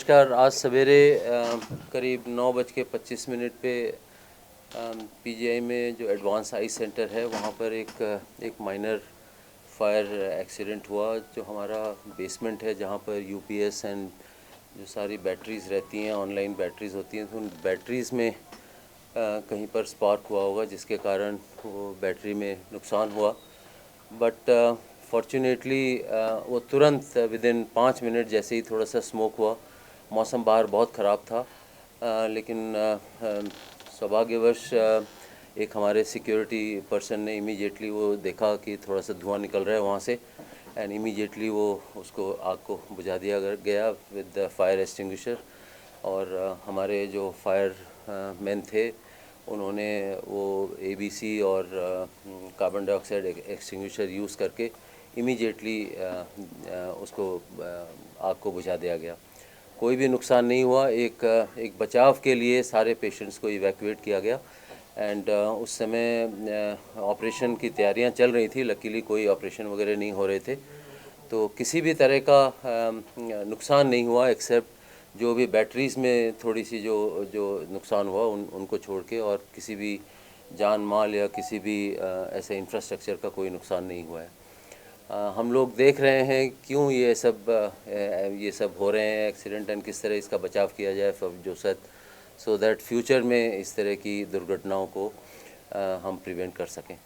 नमस्कार। आज सवेरे करीब 9:25 पे पीजीआई में जो एडवांस आई सेंटर है वहाँ पर एक माइनर फायर एक्सीडेंट हुआ। जो हमारा बेसमेंट है जहाँ पर यूपीएस एंड जो सारी बैटरीज़ रहती हैं, ऑनलाइन बैटरीज़ होती हैं, तो उन बैटरीज़ में कहीं पर स्पार्क हुआ होगा जिसके कारण वो बैटरी में नुकसान हुआ। बट फॉर्चुनेटली वो तुरंत विदिन 5 मिनट जैसे ही थोड़ा सा स्मोक हुआ। मौसम बाहर बहुत ख़राब था, लेकिन सौभाग्यवश एक हमारे सिक्योरिटी पर्सन ने इमीडिएटली वो देखा कि थोड़ा सा धुआं निकल रहा है वहाँ से, एंड इमीडिएटली वो उसको आग को बुझा दिया गया विद द फायर एक्सटिंग्विशर। और हमारे जो फायर मैन थे उन्होंने वो एबीसी और कार्बन डाइऑक्साइड एक्सटिंग्विशर यूज़ करके इमीडिएटली उसको आग को बुझा दिया गया। कोई भी नुकसान नहीं हुआ। एक बचाव के लिए सारे पेशेंट्स को इवैक्यूएट किया गया एंड उस समय ऑपरेशन की तैयारियां चल रही थी। लकीली कोई ऑपरेशन वगैरह नहीं हो रहे थे, तो किसी भी तरह का नुकसान नहीं हुआ एक्सेप्ट जो भी बैटरीज़ में थोड़ी सी जो नुकसान हुआ उनको छोड़ के, और किसी भी जान माल या किसी भी ऐसे इंफ्रास्ट्रक्चर का कोई नुकसान नहीं हुआ है। हम लोग देख रहे हैं क्यों ये सब हो रहे हैं एक्सीडेंट, एंड किस तरह इसका बचाव किया जाए सो दैट फ्यूचर में इस तरह की दुर्घटनाओं को हम प्रिवेंट कर सकें।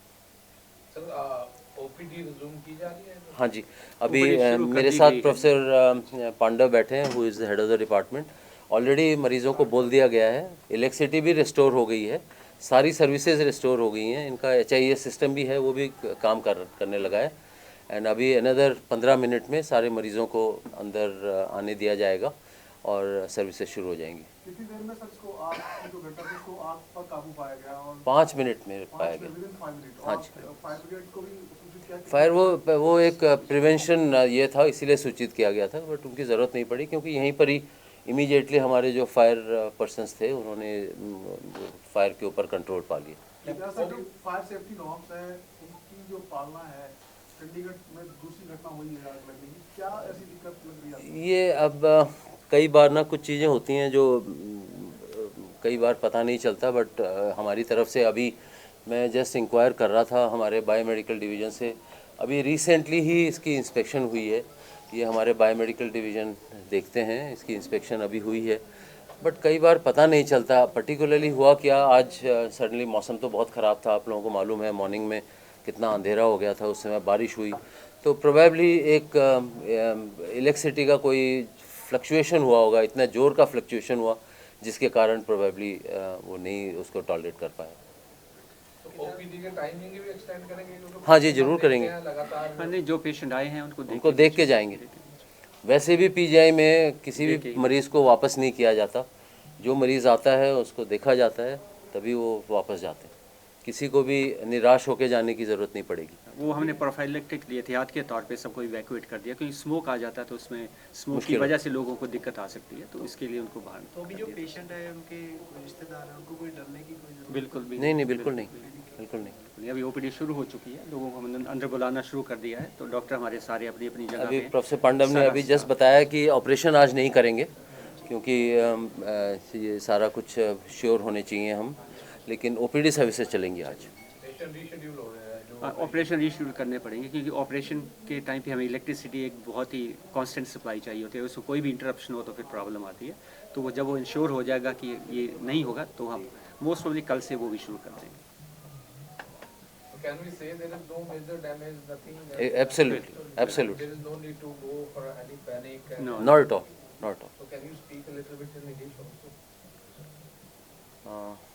ओपीडी रिज्यूम की जा रही है? हाँ जी, अभी मेरे साथ प्रोफेसर पांडव बैठे हैं, who is the head of the department. Already मरीज़ों को बोल दिया गया है, इलेक्ट्रिसिटी भी रिस्टोर हो गई है, सारी सर्विसेज रिस्टोर हो गई हैं, इनका HIS सिस्टम भी है वो भी काम करने लगा है। एंड अभी अनदर 15 मिनट में सारे मरीज़ों को अंदर आने दिया जाएगा और सर्विसेज शुरू हो जाएंगी। कितनी देर में सर इसको आग की जो घटना थी उसको आग पर काबू पाया गया? और 5 मिनट में पाया गया। हाँ जी। फायर ब्रिगेड को भी सूचित किया? फायर वो एक प्रिवेंशन ये था, इसीलिए सूचित किया गया था, बट उनकी ज़रूरत नहीं पड़ी क्योंकि यहीं पर ही इमीडिएटली हमारे जो फायर पर्सन्स थे उन्होंने फायर के ऊपर कंट्रोल पा लिया। फायर सेफ्टी नॉर्म्स है उनकी जो पालना है, चंडीगढ़ में दूसरी घटना हुई है आग लगने की, क्या ऐसी दिक्कत लग रही है? ये अब कई बार ना कुछ चीज़ें होती हैं जो कई बार पता नहीं चलता, बट हमारी तरफ से अभी मैं जस्ट इंक्वायर कर रहा था हमारे बायोमेडिकल डिवीज़न से, अभी रिसेंटली ही इसकी इंस्पेक्शन हुई है। ये हमारे बायोमेडिकल डिवीज़न देखते हैं, इसकी इंस्पेक्शन अभी हुई है, बट कई बार पता नहीं चलता पर्टिकुलरली हुआ क्या। आज सडनली मौसम तो बहुत ख़राब था, आप लोगों को मालूम है, मॉर्निंग में कितना अंधेरा हो गया था, उस समय बारिश हुई, तो प्रोबेबली एक इलेक्ट्रिसिटी का कोई फ्लक्चुएशन हुआ होगा, इतना ज़ोर का फ्लक्चुएशन हुआ जिसके कारण प्रोबेबली वो नहीं उसको टॉलरेट कर पाया। ओपीडी के टाइमिंग भी एक्सटेंड करेंगे? हाँ जी, ज़रूर करेंगे। लगातार नहीं, जो पेशेंट आए हैं उनको देख के जाएंगे। वैसे भी पीजीआई में किसी भी मरीज़ को वापस नहीं किया जाता, जो मरीज़ आता है उसको देखा जाता है तभी वो वापस जाते हैं, किसी को भी निराश होकर जाने की ज़रूरत नहीं पड़ेगी। वो हमने प्रोफाइलेक्टिक लिए एहतियात के तौर पे सबको इवैक्यूएट कर दिया, क्योंकि स्मोक आ जाता है तो उसमें स्मोक की वजह से लोगों को दिक्कत आ सकती है, तो इसके लिए उनको बाहर। तो अभी जो पेशेंट है उनके रिश्तेदार हैं, उनको कोई डरने की कोई जरूरत? बिल्कुल भी नहीं, बिल्कुल नहीं, बिल्कुल नहीं। अभी ओपीडी शुरू हो चुकी है, लोगों को हमने अंदर बुलाना शुरू कर दिया है, तो डॉक्टर हमारे सारे अपनी अपनी जगह अभी पे। प्रोफेसर पांडव ने अभी जस्ट बताया कि ऑपरेशन आज नहीं करेंगे क्योंकि ये सारा कुछ श्योर होने चाहिए हम, लेकिन ओपीडी सर्विसेज चलेंगी आज। ऑपरेशन रीशेड्यूल करने पड़ेंगे क्योंकि ऑपरेशन के टाइम पे हमें इलेक्ट्रिसिटी एक बहुत ही कांस्टेंट सप्लाई चाहिए होती है, उसको कोई भी इंटरप्शन हो तो फिर प्रॉब्लम आती है, तो वो जब वो इंश्योर हो जाएगा कि ये नहीं होगा तो हम मोस्ट प्रोबेबली कल से वो भी शुरू कर देंगे। Can we say there is no major damage, nothing? Absolutely. There is no need to go for any panic. No. Not at all. So can you speak a little bit in English also?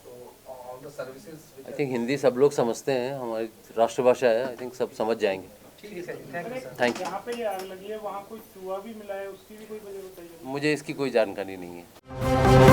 So all the services. I think Hindi सब लोग समझते हैं, हमारी राष्ट्रभाषा है, I think सब समझ जाएंगे। ठीक है sir, thank you sir. Thank you. यहाँ पे ये आग लगी है, वहाँ कोई चूहा भी मिला है, उसकी भी कोई वजह बताइए। मुझे इसकी कोई जानकारी नहीं है।